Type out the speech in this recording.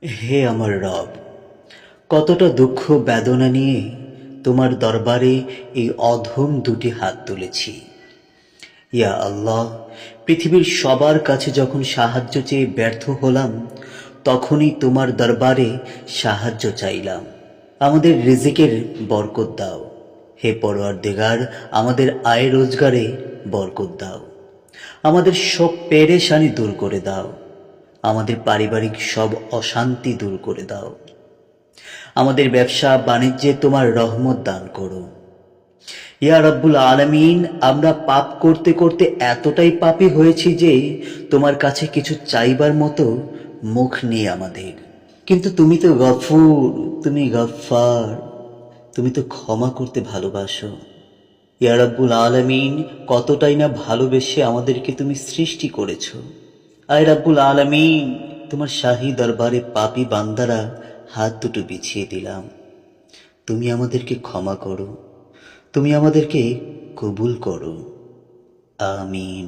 হে আমার রব, কতটা দুঃখ বেদনা নিয়ে তোমার দরবারে এই অধম দুটি হাত তুলেছি। ইয়া আল্লাহ, পৃথিবীর সবার কাছে যখন সাহায্য চেয়ে ব্যর্থ হলাম, তখনই তোমার দরবারে সাহায্য চাইলাম। আমাদের রিজিকের বরকত দাও হে পরওয়ারদিগার, আমাদের আয় রোজগারে বরকত দাও। আমাদের সব পেরেশানি দূর করে দাও। আমাদের পারিবারিক সব অশান্তি দূর করে দাও। আমাদের ব্যবসা বাণিজ্যে তোমার রহমত দান করো। ইয়া রব্বুল আলামিন, আমরা পাপ করতে করতে এতটাই পাপী হয়েছি যে তোমার কাছে কিছু চাইবার মতো মুখ নেই আমাদের। কিন্তু তুমি তো গফুর, তুমি গফফার, তুমি তো ক্ষমা করতে ভালোবাসো। ইয়া রব্বুল আলামিন, কতটাই না ভালোবেসে আমাদেরকে তুমি সৃষ্টি করেছো। আয় রব্বুল আলামিন, তোমার শাহী দরবারে পাপী বান্দারা হাত দুটো বিছিয়ে দিলাম। তুমি আমাদেরকে ক্ষমা করো, তুমি আমাদেরকে কবুল করো। আমিন।